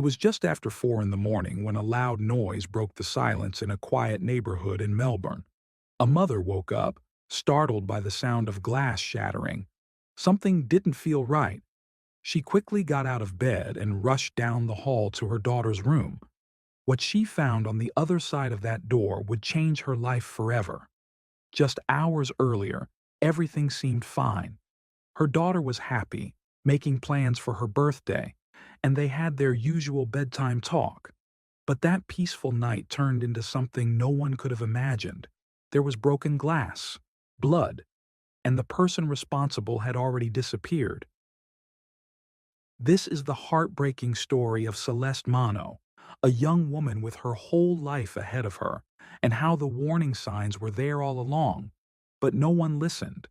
It was just after 4 in the morning when a loud noise broke the silence in a quiet neighborhood in Melbourne. A mother woke up, startled by the sound of glass shattering. Something didn't feel right. She quickly got out of bed and rushed down the hall to her daughter's room. What she found on the other side of that door would change her life forever. Just hours earlier, everything seemed fine. Her daughter was happy, making plans for her birthday, and they had their usual bedtime talk. But that peaceful night turned into something no one could have imagined. There was broken glass, blood, and the person responsible had already disappeared. This is the heartbreaking story of Celeste Mano, a young woman with her whole life ahead of her, and how the warning signs were there all along, but no one listened.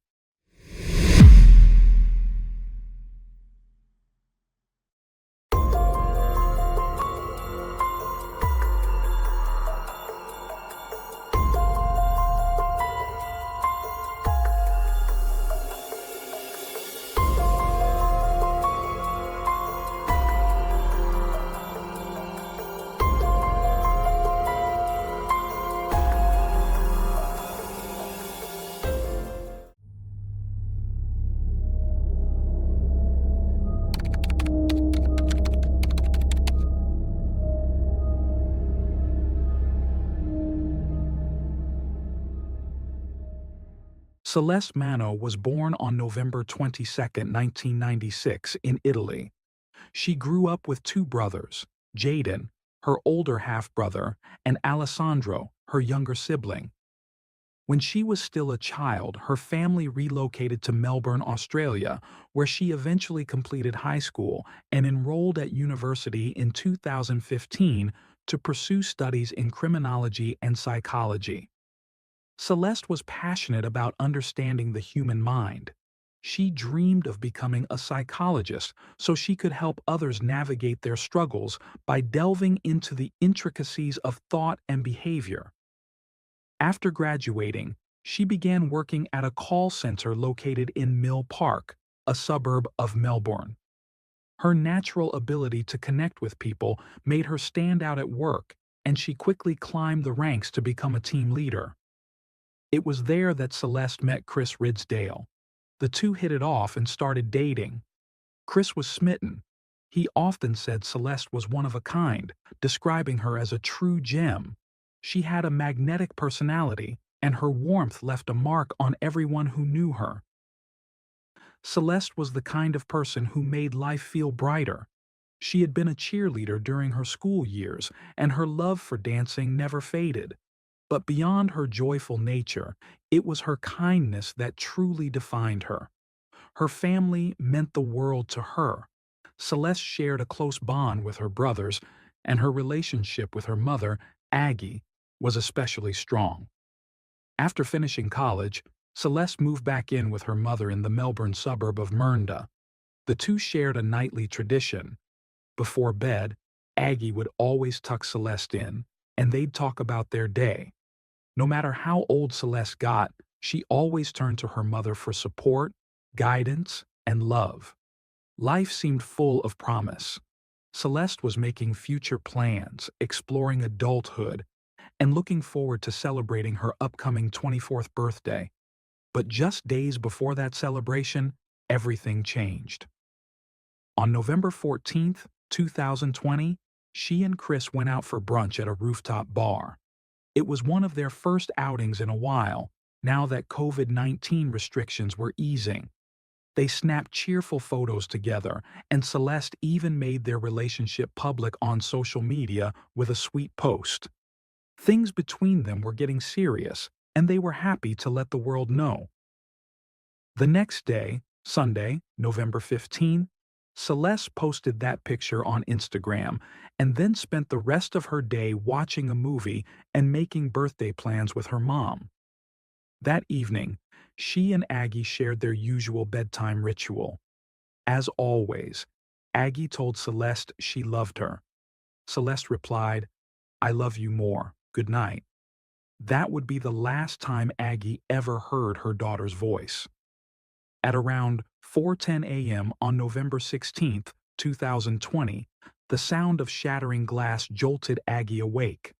Celeste Mano was born on November 22, 1996, in Italy. She grew up with two brothers, Jaden, her older half-brother, and Alessandro, her younger sibling. When she was still a child, her family relocated to Melbourne, Australia, where she eventually completed high school and enrolled at university in 2015 to pursue studies in criminology and psychology. Celeste was passionate about understanding the human mind. She dreamed of becoming a psychologist so she could help others navigate their struggles by delving into the intricacies of thought and behavior. After graduating, she began working at a call center located in Mill Park, a suburb of Melbourne. Her natural ability to connect with people made her stand out at work, and she quickly climbed the ranks to become a team leader. It was there that Celeste met Chris Ridsdale. The two hit it off and started dating. Chris was smitten. He often said Celeste was one of a kind, describing her as a true gem. She had a magnetic personality, and her warmth left a mark on everyone who knew her. Celeste was the kind of person who made life feel brighter. She had been a cheerleader during her school years, and her love for dancing never faded. But beyond her joyful nature, it was her kindness that truly defined her. Her family meant the world to her. Celeste shared a close bond with her brothers, and her relationship with her mother, Aggie, was especially strong. After finishing college, Celeste moved back in with her mother in the Melbourne suburb of Mernda. The two shared a nightly tradition. Before bed, Aggie would always tuck Celeste in, and they'd talk about their day. No matter how old Celeste got, she always turned to her mother for support, guidance, and love. Life seemed full of promise. Celeste was making future plans, exploring adulthood, and looking forward to celebrating her upcoming 24th birthday. But just days before that celebration, everything changed. On November 14th, 2020, she and Chris went out for brunch at a rooftop bar. It was one of their first outings in a while, now that COVID-19 restrictions were easing. They snapped cheerful photos together, and Celeste even made their relationship public on social media with a sweet post. Things between them were getting serious, and they were happy to let the world know. The next day, Sunday, November 15th, Celeste posted that picture on Instagram and then spent the rest of her day watching a movie and making birthday plans with her mom. That evening, she and Aggie shared their usual bedtime ritual. As always, Aggie told Celeste she loved her. Celeste replied, "I love you more. Good night." That would be the last time Aggie ever heard her daughter's voice. At around 4:10 a.m. on November 16th, 2020, The sound of shattering glass jolted Aggie awake.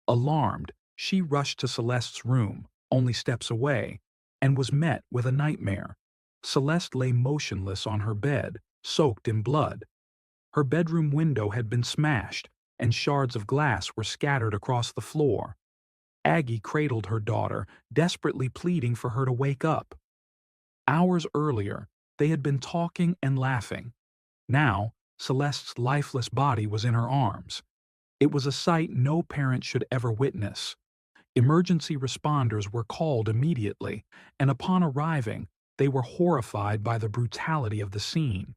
Alarmed, she rushed to Celeste's room, only steps away, and was met with a nightmare. Celeste lay motionless on her bed, soaked in blood. Her bedroom window had been smashed, and shards of glass were scattered across the floor. Aggie cradled her daughter, desperately pleading for her to wake up. Hours earlier, they had been talking and laughing. Now, Celeste's lifeless body was in her arms. It was a sight no parent should ever witness. Emergency responders were called immediately, and upon arriving, they were horrified by the brutality of the scene.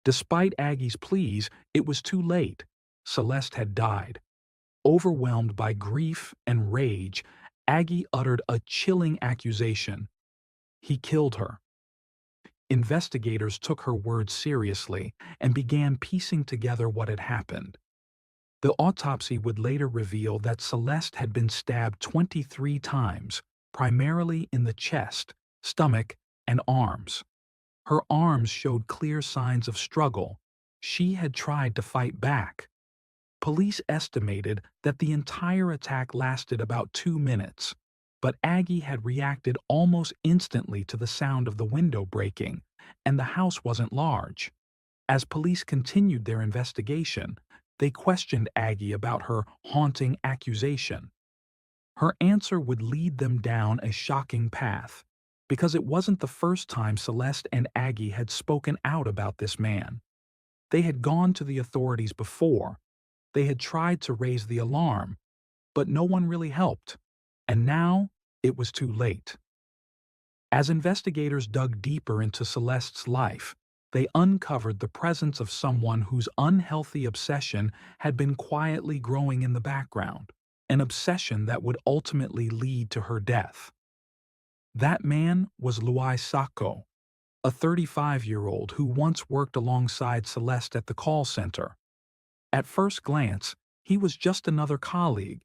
Despite Aggie's pleas, it was too late. Celeste had died. Overwhelmed by grief and rage, Aggie uttered a chilling accusation. He killed her. Investigators took her words seriously and began piecing together what had happened. The autopsy would later reveal that Celeste had been stabbed 23 times, primarily in the chest, stomach, and arms. Her arms showed clear signs of struggle. She had tried to fight back. Police estimated that the entire attack lasted about 2 minutes, but Aggie had reacted almost instantly to the sound of the window breaking, and the house wasn't large. As police continued their investigation, they questioned Aggie about her haunting accusation. Her answer would lead them down a shocking path, because it wasn't the first time Celeste and Aggie had spoken out about this man. They had gone to the authorities before. They had tried to raise the alarm, but no one really helped, and now it was too late. As investigators dug deeper into Celeste's life, they uncovered the presence of someone whose unhealthy obsession had been quietly growing in the background, an obsession that would ultimately lead to her death. That man was Luai Sacco, a 35-year-old who once worked alongside Celeste at the call center. At first glance, he was just another colleague,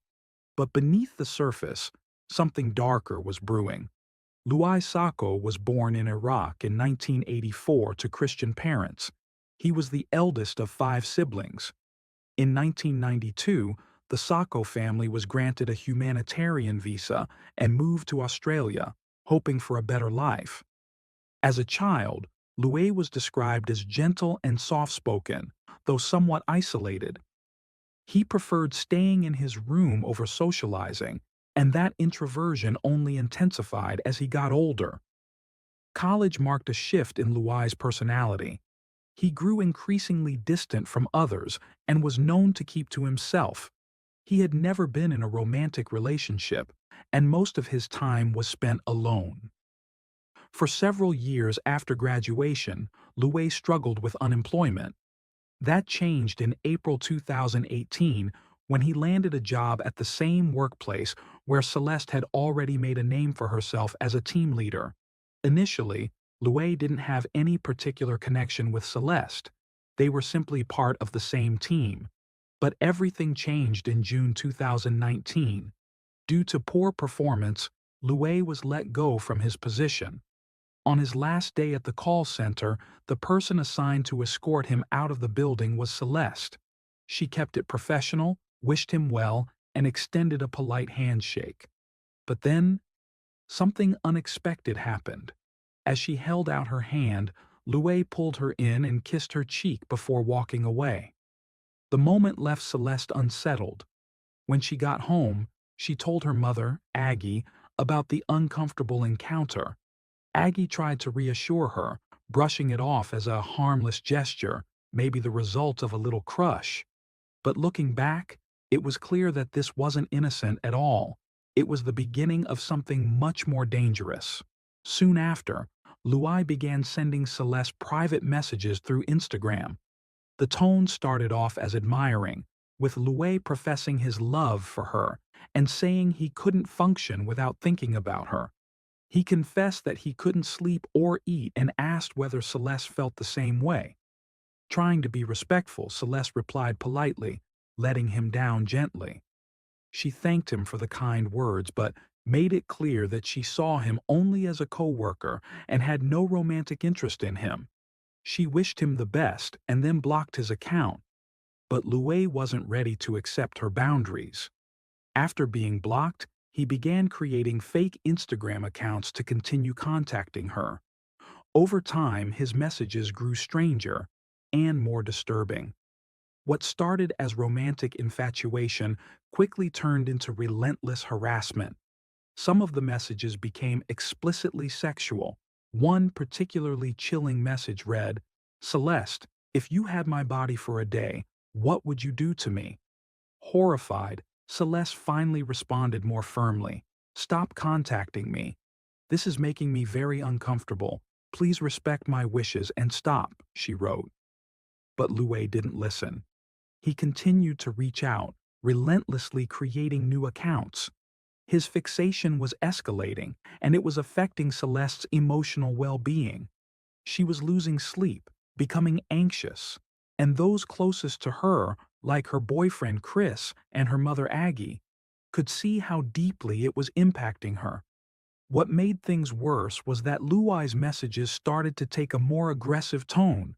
but beneath the surface, something darker was brewing. Luai Sacco was born in Iraq in 1984 to Christian parents. He was the eldest of 5 siblings. In 1992, the Sacco family was granted a humanitarian visa and moved to Australia, hoping for a better life. As a child, Luai was described as gentle and soft-spoken, though somewhat isolated. He preferred staying in his room over socializing, and that introversion only intensified as he got older. College marked a shift in Luai's personality. He grew increasingly distant from others and was known to keep to himself. He had never been in a romantic relationship, and most of his time was spent alone. For several years after graduation, Luai struggled with unemployment. That changed in April 2018 when he landed a job at the same workplace where Celeste had already made a name for herself as a team leader. Initially, Luai didn't have any particular connection with Celeste. They were simply part of the same team. But everything changed in June 2019. Due to poor performance, Luai was let go from his position. On his last day at the call center, the person assigned to escort him out of the building was Celeste. She kept it professional, wished him well, and extended a polite handshake. But then, something unexpected happened. As she held out her hand, Luai pulled her in and kissed her cheek before walking away. The moment left Celeste unsettled. When she got home, she told her mother, Aggie, about the uncomfortable encounter. Aggie tried to reassure her, brushing it off as a harmless gesture, maybe the result of a little crush. But looking back, it was clear that this wasn't innocent at all. It was the beginning of something much more dangerous. Soon after, Luai began sending Celeste private messages through Instagram. The tone started off as admiring, with Luai professing his love for her and saying he couldn't function without thinking about her. He confessed that he couldn't sleep or eat and asked whether Celeste felt the same way. Trying to be respectful, Celeste replied politely, letting him down gently. She thanked him for the kind words, but made it clear that she saw him only as a co-worker and had no romantic interest in him. She wished him the best and then blocked his account. But Lue wasn't ready to accept her boundaries. After being blocked, he began creating fake Instagram accounts to continue contacting her. Over time, his messages grew stranger and more disturbing. What started as romantic infatuation quickly turned into relentless harassment. Some of the messages became explicitly sexual. One particularly chilling message read, "Celeste, if you had my body for a day, what would you do to me?" Horrified, Celeste finally responded more firmly, "Stop contacting me. This is making me very uncomfortable. Please respect my wishes and stop," she wrote. But Lue didn't listen. He continued to reach out, relentlessly creating new accounts. His fixation was escalating, and it was affecting Celeste's emotional well-being. She was losing sleep, becoming anxious, and those closest to her, like her boyfriend Chris and her mother Aggie, could see how deeply it was impacting her. What made things worse was that Luai's messages started to take a more aggressive tone.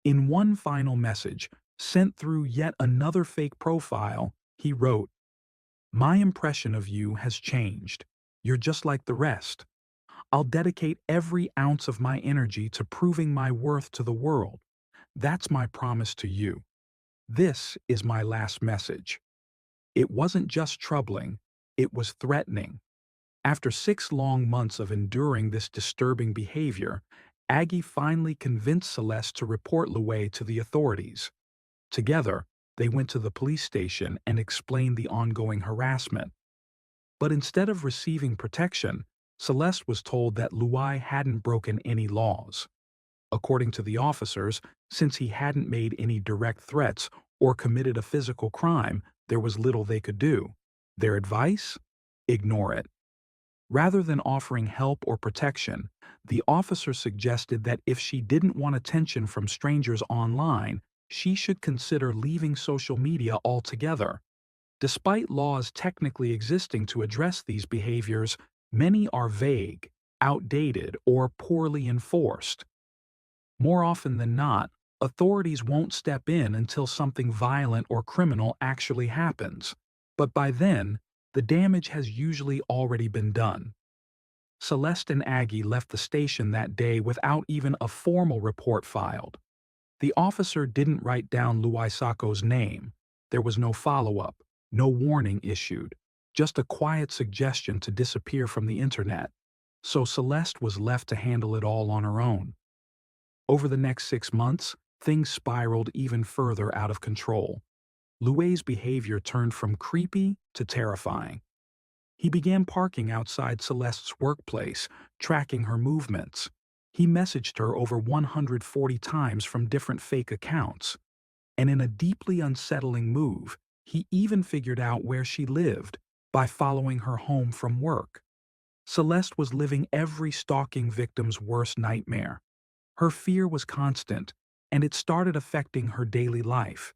In one final message, sent through yet another fake profile, he wrote, "My impression of you has changed. You're just like the rest. I'll dedicate every ounce of my energy to proving my worth to the world. That's my promise to you. This is my last message." It wasn't just troubling, it was threatening. After 6 long months of enduring this disturbing behavior, Aggie finally convinced Celeste to report Lue to the authorities. Together, they went to the police station and explained the ongoing harassment. But instead of receiving protection, Celeste was told that Luai hadn't broken any laws. According to the officers, since he hadn't made any direct threats or committed a physical crime, there was little they could do. Their advice? Ignore it. Rather than offering help or protection, the officer suggested that if she didn't want attention from strangers online, she should consider leaving social media altogether. Despite laws technically existing to address these behaviors, many are vague, outdated, or poorly enforced. More often than not, authorities won't step in until something violent or criminal actually happens. But by then, the damage has usually already been done. Celeste and Aggie left the station that day without even a formal report filed. The officer didn't write down Luisako's name. There was no follow-up, no warning issued, just a quiet suggestion to disappear from the internet. So Celeste was left to handle it all on her own. Over the next 6 months, things spiraled even further out of control. Lue's behavior turned from creepy to terrifying. He began parking outside Celeste's workplace, tracking her movements. He messaged her over 140 times from different fake accounts. And in a deeply unsettling move, he even figured out where she lived by following her home from work. Celeste was living every stalking victim's worst nightmare. Her fear was constant, and it started affecting her daily life.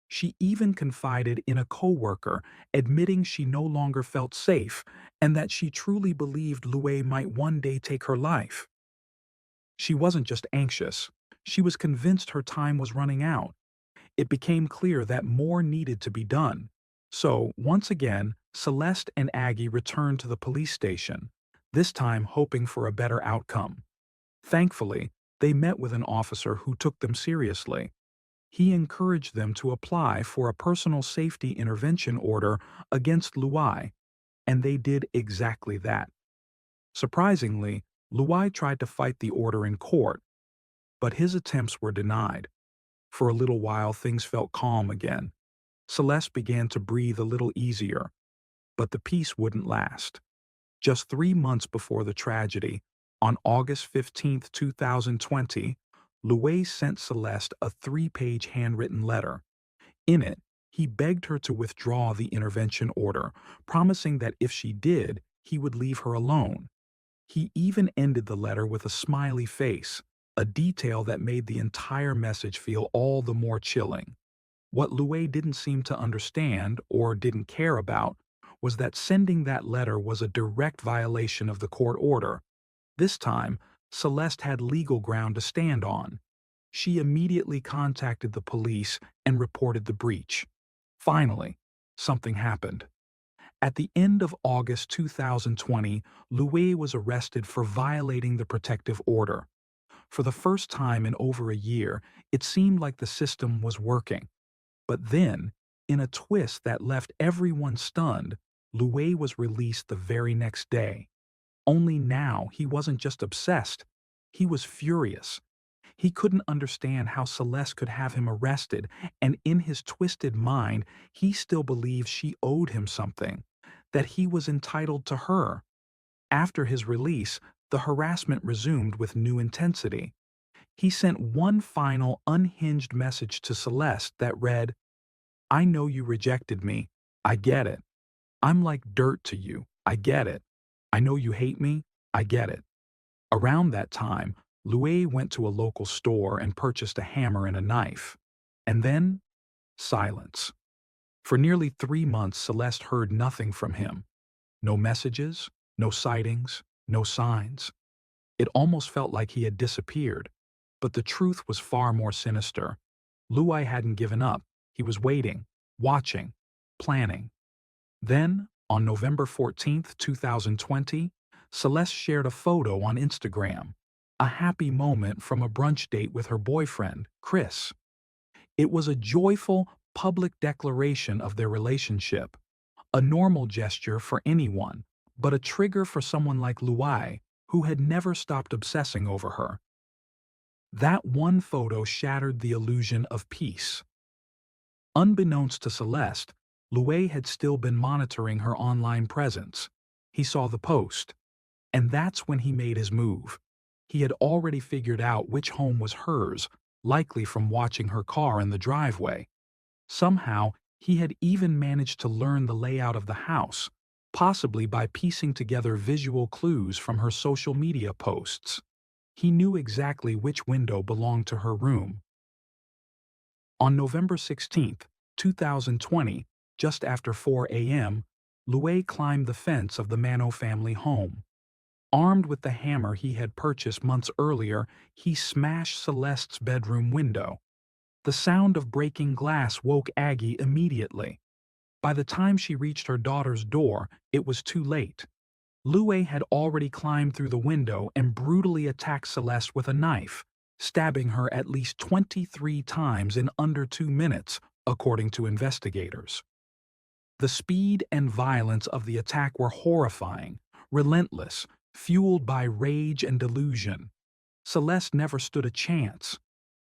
She even confided in a coworker, admitting she no longer felt safe and that she truly believed Lue might one day take her life. She wasn't just anxious, she was convinced her time was running out. It became clear that more needed to be done. So, once again, Celeste and Aggie returned to the police station, this time hoping for a better outcome. Thankfully, they met with an officer who took them seriously. He encouraged them to apply for a personal safety intervention order against Luai, and they did exactly that. Surprisingly, Luai tried to fight the order in court, but his attempts were denied. For a little while, things felt calm again. Celeste began to breathe a little easier, but the peace wouldn't last. Just 3 months before the tragedy, on August 15, 2020, Louis sent Celeste a 3-page handwritten letter. In it, he begged her to withdraw the intervention order, promising that if she did, he would leave her alone. He even ended the letter with a smiley face, a detail that made the entire message feel all the more chilling. What Louis didn't seem to understand, or didn't care about, was that sending that letter was a direct violation of the court order. This time, Celeste had legal ground to stand on. She immediately contacted the police and reported the breach. Finally, something happened. At the end of August 2020, Louis was arrested for violating the protective order. For the first time in over a year, it seemed like the system was working. But then, in a twist that left everyone stunned, Louis was released the very next day. Only now he wasn't just obsessed, he was furious. He couldn't understand how Celeste could have him arrested, and in his twisted mind, he still believed she owed him something, that he was entitled to her. After his release, the harassment resumed with new intensity. He sent one final unhinged message to Celeste that read, "I know you rejected me. I get it. I'm like dirt to you. I get it. I know you hate me. I get it." Around that time, Louis went to a local store and purchased a hammer and a knife. And then, silence. For nearly 3 months, Celeste heard nothing from him. No messages, no sightings, no signs. It almost felt like he had disappeared. But the truth was far more sinister. Louis hadn't given up. He was waiting, watching, planning. Then, on November 14th, 2020, Celeste shared a photo on Instagram, a happy moment from a brunch date with her boyfriend, Chris. It was a joyful, public declaration of their relationship, a normal gesture for anyone, but a trigger for someone like Louis, who had never stopped obsessing over her. That one photo shattered the illusion of peace. Unbeknownst to Celeste, Louis had still been monitoring her online presence. He saw the post. And that's when he made his move. He had already figured out which home was hers, likely from watching her car in the driveway. Somehow, he had even managed to learn the layout of the house, possibly by piecing together visual clues from her social media posts. He knew exactly which window belonged to her room. On November 16th, 2020, just after 4 a.m., Louis climbed the fence of the Mano family home. Armed with the hammer he had purchased months earlier, he smashed Celeste's bedroom window. The sound of breaking glass woke Aggie immediately. By the time she reached her daughter's door, it was too late. Louis had already climbed through the window and brutally attacked Celeste with a knife, stabbing her at least 23 times in under 2 minutes, according to investigators. The speed and violence of the attack were horrifying, relentless, fueled by rage and delusion. Celeste never stood a chance.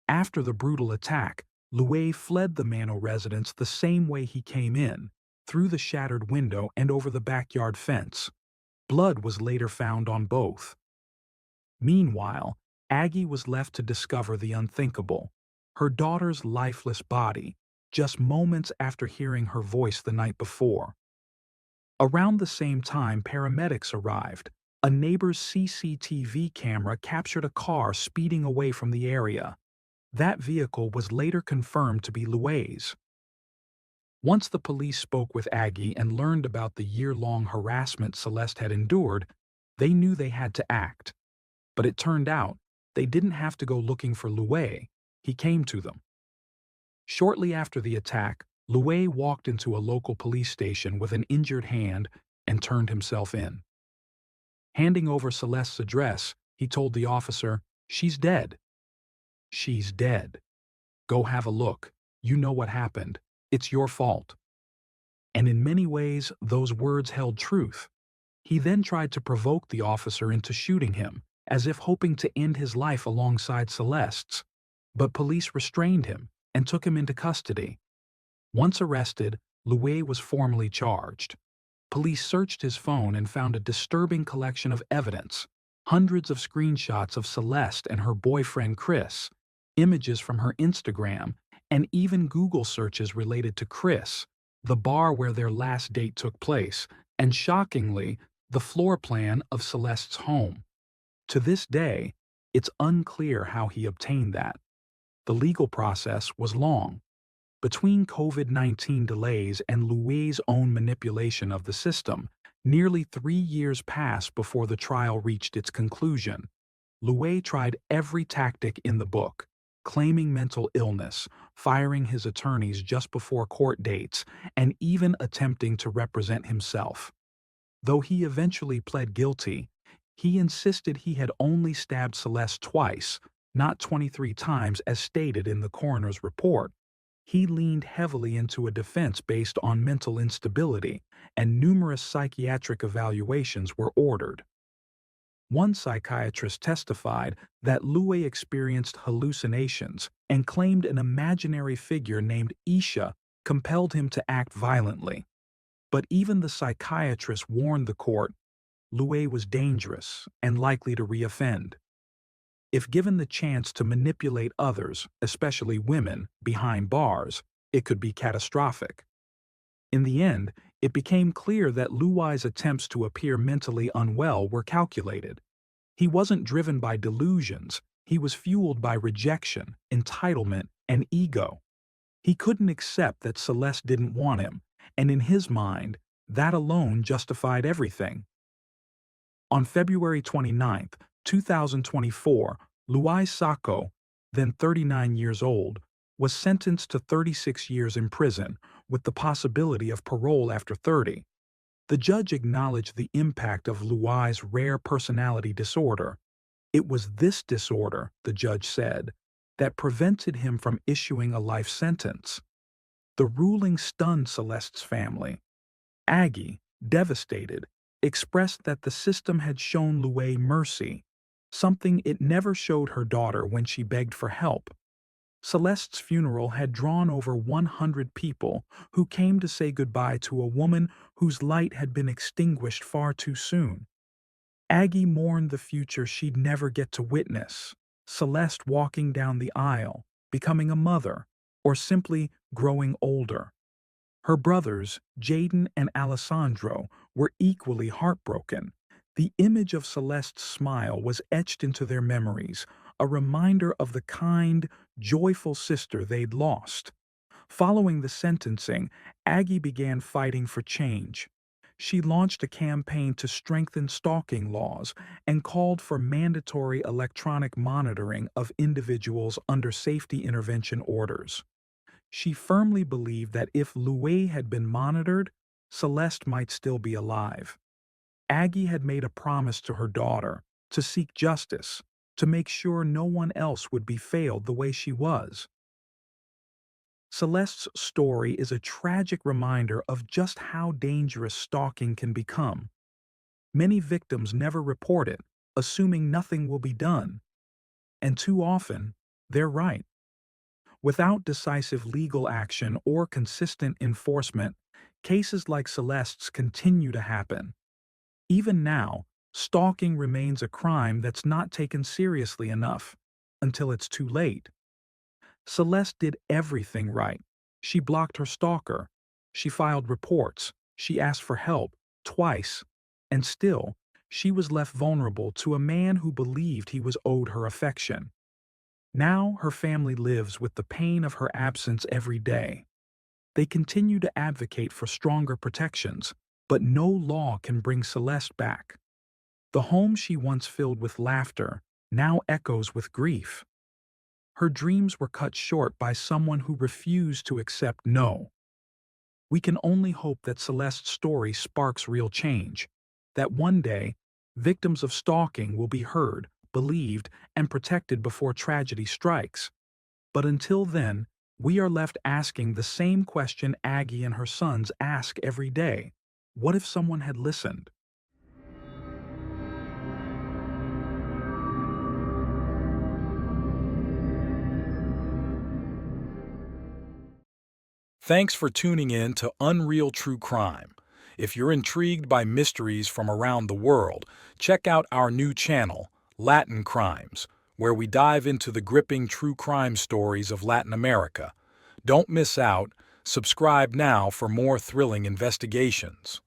After the brutal attack, Louis fled the Mano residence the same way he came in, through the shattered window and over the backyard fence. Blood was later found on both. Meanwhile, Aggie was left to discover the unthinkable, her daughter's lifeless body, just moments after hearing her voice the night before. Around the same time, paramedics arrived. A neighbor's CCTV camera captured a car speeding away from the area. That vehicle was later confirmed to be Louis's. Once the police spoke with Aggie and learned about the year-long harassment Celeste had endured, they knew they had to act. But it turned out they didn't have to go looking for Louis. He came to them. Shortly after the attack, Louis walked into a local police station with an injured hand and turned himself in. Handing over Celeste's address, he told the officer, "She's dead." "She's dead. Go have a look. You know what happened. It's your fault." And in many ways, those words held truth. He then tried to provoke the officer into shooting him, as if hoping to end his life alongside Celeste's. But police restrained him and took him into custody. Once arrested, Louis was formally charged. Police searched his phone and found a disturbing collection of evidence, hundreds of screenshots of Celeste and her boyfriend Chris, images from her Instagram, and even Google searches related to Chris, the bar where their last date took place, and shockingly, the floor plan of Celeste's home. To this day, it's unclear how he obtained that. The legal process was long. Between COVID-19 delays and Louis' own manipulation of the system, nearly 3 years passed before the trial reached its conclusion. Louis tried every tactic in the book. claiming mental illness, firing his attorneys just before court dates, and even attempting to represent himself. Though he eventually pled guilty, he insisted he had only stabbed Celeste twice, not 23 times as stated in the coroner's report. He leaned heavily into a defense based on mental instability, and numerous psychiatric evaluations were ordered. One psychiatrist testified that Louis experienced hallucinations and claimed an imaginary figure named Isha compelled him to act violently. But even the psychiatrist warned the court Louis was dangerous and likely to reoffend. If given the chance to manipulate others, especially women, behind bars, it could be catastrophic. In the end, it became clear that Louis's attempts to appear mentally unwell were calculated. He wasn't driven by delusions, he was fueled by rejection, entitlement, and ego. He couldn't accept that Celeste didn't want him, and in his mind, that alone justified everything. On February 29, 2024, Louis Sacco, then 39 years old, was sentenced to 36 years in prison with the possibility of parole after 30. The judge acknowledged the impact of Louis's rare personality disorder. It was this disorder, the judge said, that prevented him from issuing a life sentence. The ruling stunned Celeste's family. Aggie, devastated, expressed that the system had shown Louis mercy, something it never showed her daughter when she begged for help. Celeste's funeral had drawn over 100 people who came to say goodbye to a woman whose light had been extinguished far too soon. Aggie mourned the future she'd never get to witness, Celeste walking down the aisle, becoming a mother, or simply growing older. Her brothers, Jaden and Alessandro, were equally heartbroken. The image of Celeste's smile was etched into their memories, a reminder of the kind, joyful sister they'd lost. Following the sentencing, Aggie began fighting for change. She launched a campaign to strengthen stalking laws and called for mandatory electronic monitoring of individuals under safety intervention orders. She firmly believed that if Louis had been monitored, Celeste might still be alive. Aggie had made a promise to her daughter to seek justice, to make sure no one else would be failed the way she was. Celeste's story is a tragic reminder of just how dangerous stalking can become. Many victims never report it, assuming nothing will be done. And too often, they're right. Without decisive legal action or consistent enforcement, cases like Celeste's continue to happen. Even now, stalking remains a crime that's not taken seriously enough, until it's too late. Celeste did everything right. She blocked her stalker. She filed reports. She asked for help, twice. And still, she was left vulnerable to a man who believed he was owed her affection. Now her family lives with the pain of her absence every day. They continue to advocate for stronger protections, but no law can bring Celeste back. The home she once filled with laughter now echoes with grief. Her dreams were cut short by someone who refused to accept no. We can only hope that Celeste's story sparks real change, that one day, victims of stalking will be heard, believed, and protected before tragedy strikes. But until then, we are left asking the same question Aggie and her sons ask every day. What if someone had listened? Thanks for tuning in to Unreal True Crime. If you're intrigued by mysteries from around the world, check out our new channel, Latin Crimes, where we dive into the gripping true crime stories of Latin America. Don't miss out. Subscribe now for more thrilling investigations.